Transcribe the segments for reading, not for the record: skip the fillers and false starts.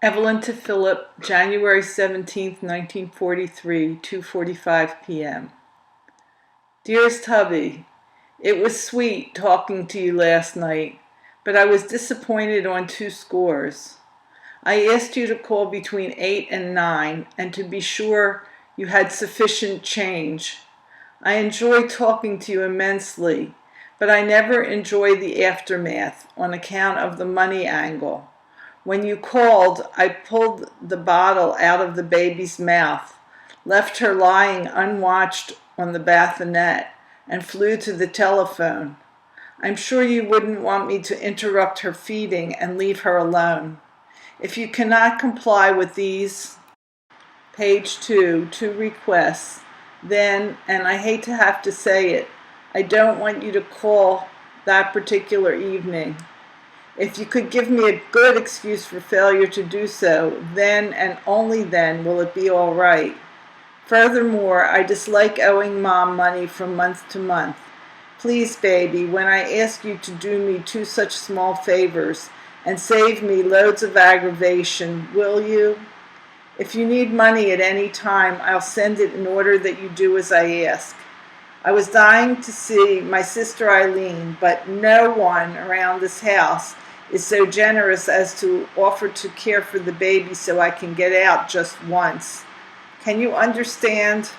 Evelyn to Phillip, January 17th, 1943, 2:45 p.m. Dearest hubby, it was sweet talking to you last night, but I was disappointed on 2 scores. I asked you to call between 8 and 9 and to be sure you had sufficient change. I enjoy talking to you immensely, but I never enjoy the aftermath on account of the money angle. When you called, I pulled the bottle out of the baby's mouth, left her lying unwatched on the bassinet, and flew to the telephone. I'm sure you wouldn't want me to interrupt her feeding and leave her alone. If you cannot comply with these, page 2 requests, then, and I hate to have to say it, I don't want you to call that particular evening. If you could give me a good excuse for failure to do so, then and only then will it be all right. Furthermore, I dislike owing Mom money from month to month. Please, baby, when I ask you to do me 2 such small favors and save me loads of aggravation, will you? If you need money at any time, I'll send it in order that you do as I ask. I was dying to see my sister Eileen, but no one around this house is so generous as to offer to care for the baby so I can get out just once. Can you understand?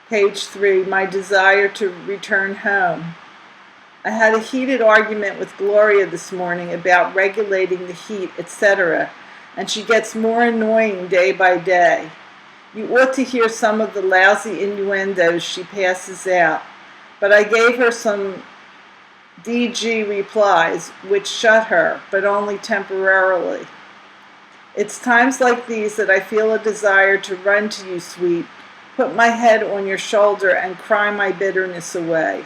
Page 3, my desire to return home. I had a heated argument with Gloria this morning about regulating the heat, etc., and she gets more annoying day by day. You ought to hear some of the lousy innuendos she passes out, but I gave her some DG replies, which shut her, but only temporarily. It's times like these that I feel a desire to run to you, sweet, put my head on your shoulder and cry my bitterness away.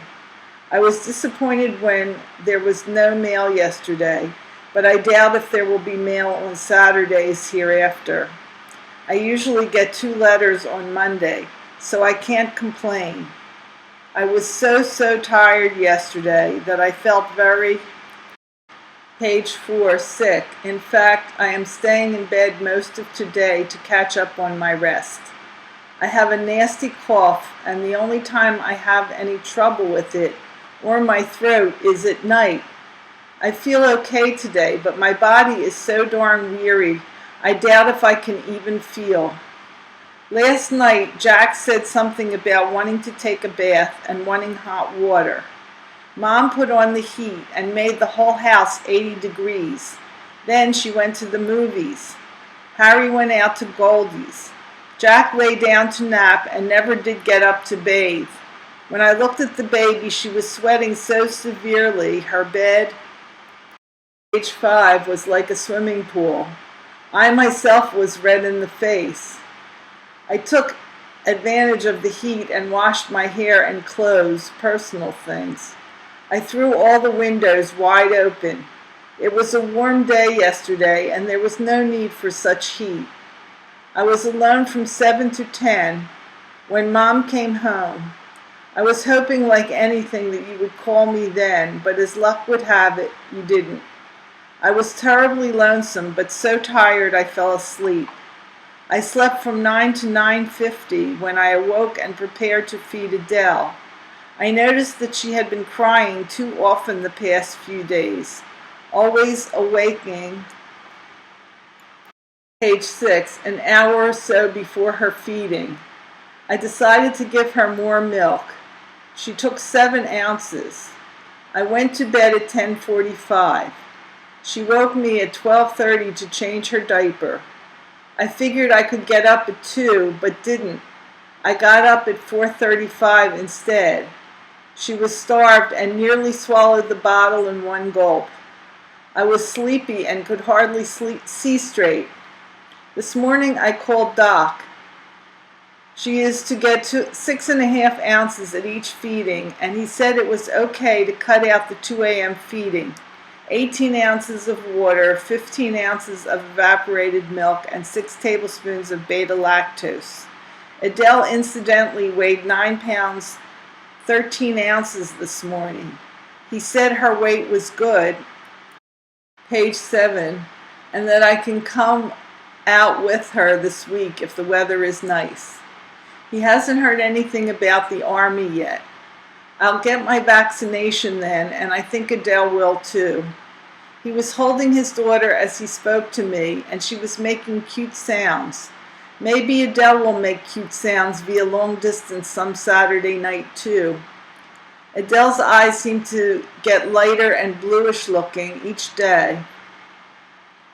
I was disappointed when there was no mail yesterday, but I doubt if there will be mail on Saturdays hereafter. I usually get 2 letters on Monday, so I can't complain. I was so tired yesterday that I felt very, page 4, sick. In fact, I am staying in bed most of today to catch up on my rest. I have a nasty cough, and the only time I have any trouble with it or my throat is at night. I feel okay today, but my body is so darn weary, I doubt if I can even feel. Last night, Jack said something about wanting to take a bath and wanting hot water. Mom put on the heat and made the whole house 80 degrees. Then she went to the movies. Harry went out to Goldie's. Jack lay down to nap and never did get up to bathe. When I looked at the baby, she was sweating so severely, her bed, page 5, was like a swimming pool. I myself was red in the face. I took advantage of the heat and washed my hair and clothes, personal things. I threw all the windows wide open. It was a warm day yesterday, and there was no need for such heat. I was alone from 7 to 10 when Mom came home. I was hoping like anything that you would call me then, but as luck would have it, you didn't. I was terribly lonesome, but so tired I fell asleep. I slept from 9 to 9:50 when I awoke and prepared to feed Adele. I noticed that she had been crying too often the past few days, always awaking, page 6, an hour or so before her feeding. I decided to give her more milk. She took 7 ounces. I went to bed at 10:45. She woke me at 12:30 to change her diaper. I figured I could get up at 2, but didn't. I got up at 4:35 instead. She was starved and nearly swallowed the bottle in one gulp. I was sleepy and could hardly see straight. This morning I called Doc. She is to get 6.5 ounces at each feeding, and he said it was okay to cut out the 2 a.m. feeding. 18 ounces of water, 15 ounces of evaporated milk, and 6 tablespoons of beta-lactose. Adele incidentally weighed 9 pounds, 13 ounces this morning. He said her weight was good, page 7, and that I can come out with her this week if the weather is nice. He hasn't heard anything about the army yet. I'll get my vaccination then, and I think Adele will too. He was holding his daughter as he spoke to me, and she was making cute sounds. Maybe Adele will make cute sounds via long distance some Saturday night too. Adele's eyes seem to get lighter and bluish looking each day.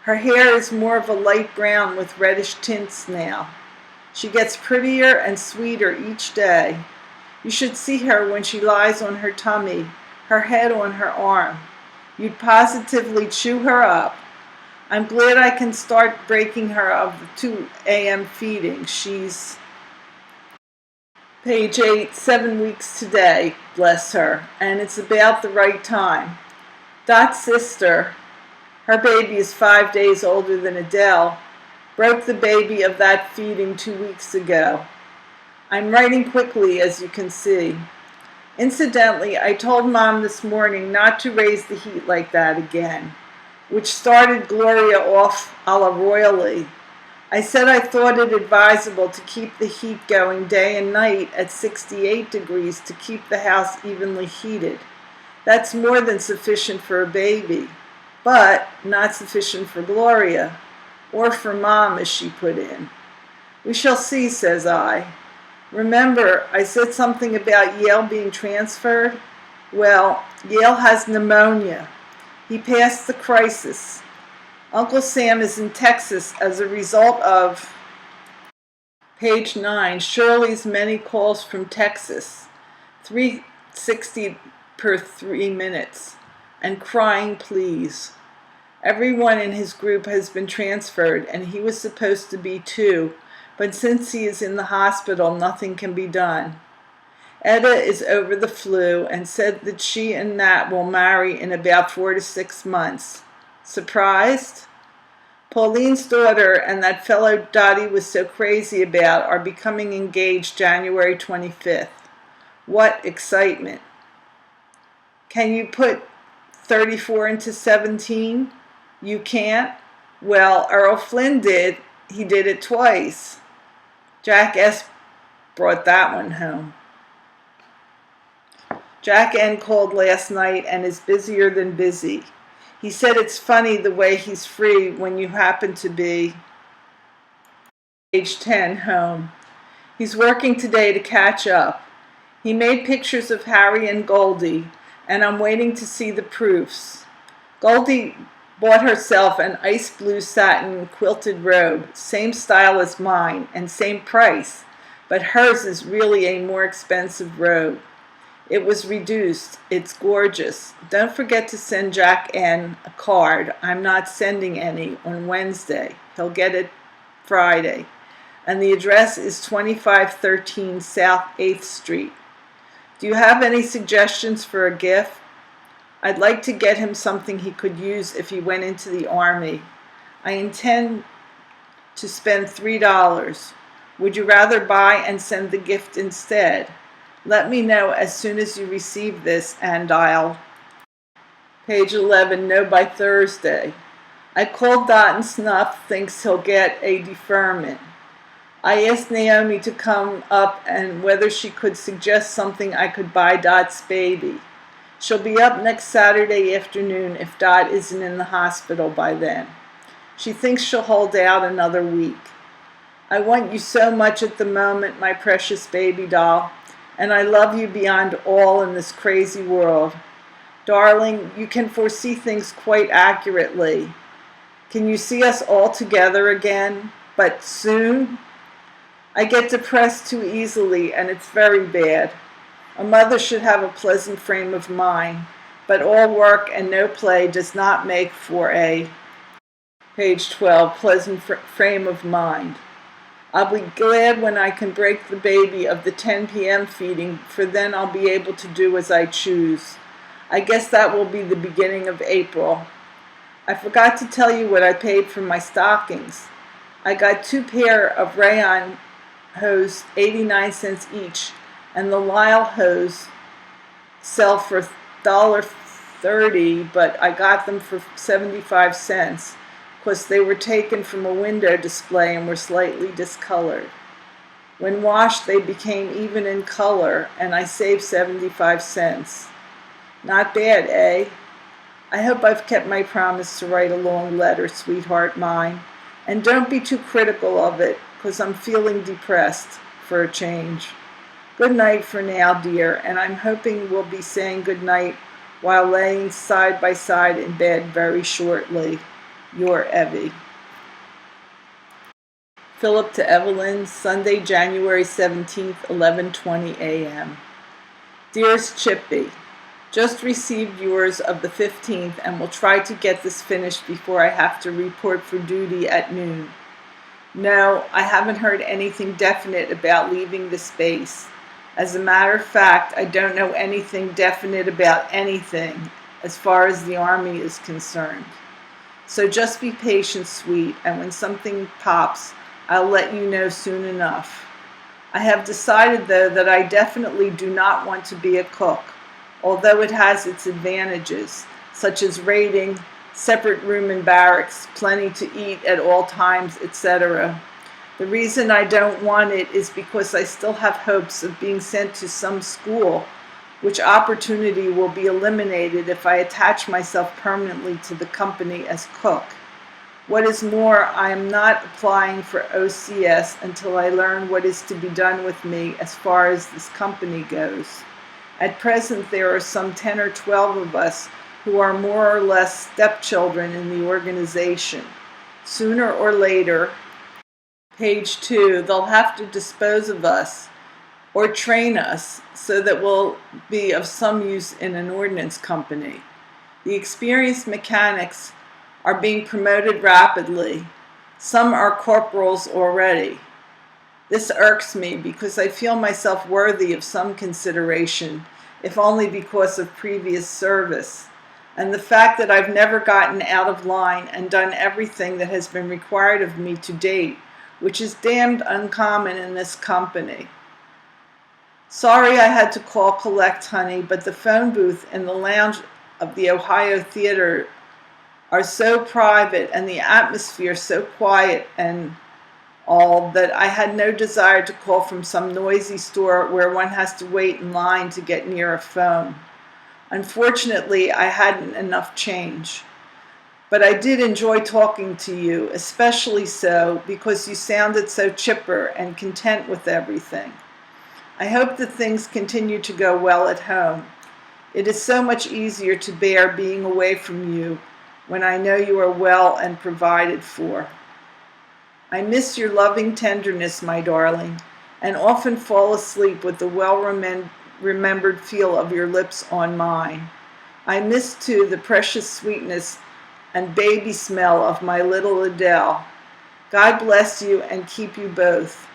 Her hair is more of a light brown with reddish tints now. She gets prettier and sweeter each day. You should see her when she lies on her tummy, her head on her arm. You'd positively chew her up. I'm glad I can start breaking her of the 2 a.m. feeding. She's page 8, 7 weeks today, bless her, and it's about the right time. Dot's sister, her baby is 5 days older than Adele, broke the baby of that feeding 2 weeks ago. I'm writing quickly, as you can see. Incidentally, I told Mom this morning not to raise the heat like that again, which started Gloria off a la royally. I said I thought it advisable to keep the heat going day and night at 68 degrees to keep the house evenly heated. That's more than sufficient for a baby, but not sufficient for Gloria, or for Mom, as she put in. We shall see, says I. Remember, I said something about Yale being transferred? Well, Yale has pneumonia. He passed the crisis. Uncle Sam is in Texas as a result of, page 9, Shirley's many calls from Texas, 360 per 3 minutes, and crying please. Everyone in his group has been transferred, and he was supposed to be too, but since he is in the hospital, nothing can be done. Etta is over the flu and said that she and Nat will marry in about 4 to 6 months. Surprised? Pauline's daughter and that fellow Dottie was so crazy about are becoming engaged January 25th. What excitement. Can you put 34 into 17? You can't? Well, Earl Flynn did. He did it twice. Jack S. brought that one home. Jack N. called last night and is busier than busy. He said it's funny the way he's free when you happen to be, page 10, home. He's working today to catch up. He made pictures of Harry and Goldie, and I'm waiting to see the proofs. Goldie bought herself an ice blue satin quilted robe, same style as mine and same price, but hers is really a more expensive robe. It was reduced. It's gorgeous. Don't forget to send Jack N. a card. I'm not sending any on Wednesday. He'll get it Friday. And the address is 2513 South 8th Street. Do you have any suggestions for a gift? I'd like to get him something he could use if he went into the army. I intend to spend $3. Would you rather buy and send the gift instead? Let me know as soon as you receive this and I'll, page 11, know by Thursday. I called Dot and Snuff, thinks he'll get a deferment. I asked Naomi to come up and whether she could suggest something I could buy Dot's baby. She'll be up next Saturday afternoon if Dot isn't in the hospital by then. She thinks she'll hold out another week. I want you so much at the moment, my precious baby doll, and I love you beyond all in this crazy world. Darling, you can foresee things quite accurately. Can you see us all together again, but soon? I get depressed too easily, and it's very bad. A mother should have a pleasant frame of mind, but all work and no play does not make for a, page 12, pleasant frame of mind. I'll be glad when I can break the baby of the 10 p.m. feeding, for then I'll be able to do as I choose. I guess that will be the beginning of April. I forgot to tell you what I paid for my stockings. I got 2 pair of rayon hose, 89 cents each, and the Lyle hose sell for $1.30, but I got them for 75 cents. 'cause they were taken from a window display and were slightly discolored. When washed, they became even in color, and I saved 75 cents. Not bad, eh? I hope I've kept my promise to write a long letter, sweetheart mine. And don't be too critical of it, 'cause I'm feeling depressed, for a change. Good night for now, dear, and I'm hoping we'll be saying good night while laying side by side in bed very shortly. Your Evie. Phillip to Evelyn, Sunday, January 17th, 11:20 a.m. Dearest Chippy, just received yours of the 15th and will try to get this finished before I have to report for duty at noon. No, I haven't heard anything definite about leaving the space. As a matter of fact, I don't know anything definite about anything as far as the Army is concerned. So just be patient, sweet, and when something pops, I'll let you know soon enough. I have decided, though, that I definitely do not want to be a cook, although it has its advantages, such as rating, separate room in barracks, plenty to eat at all times, etc. The reason I don't want it is because I still have hopes of being sent to some school, which opportunity will be eliminated if I attach myself permanently to the company as cook. What is more, I am not applying for OCS until I learn what is to be done with me as far as this company goes. At present, there are some 10 or 12 of us who are more or less stepchildren in the organization. Sooner or later, page 2, they'll have to dispose of us or train us so that we'll be of some use in an ordnance company. The experienced mechanics are being promoted rapidly. Some are corporals already. This irks me because I feel myself worthy of some consideration, if only because of previous service. And the fact that I've never gotten out of line and done everything that has been required of me to date, which is damned uncommon in this company. Sorry I had to call collect, honey, but the phone booth in the lounge of the Ohio Theater are so private and the atmosphere so quiet and all that I had no desire to call from some noisy store where one has to wait in line to get near a phone. Unfortunately, I hadn't enough change. But I did enjoy talking to you, especially so because you sounded so chipper and content with everything. I hope that things continue to go well at home. It is so much easier to bear being away from you when I know you are well and provided for. I miss your loving tenderness, my darling, and often fall asleep with the well-remembered feel of your lips on mine. I miss, too, the precious sweetness and baby smell of my little Adele. God bless you and keep you both.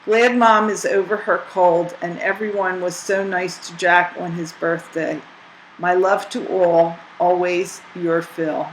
Glad Mom is over her cold, and everyone was so nice to Jack on his birthday. My love to all. Always your Phil.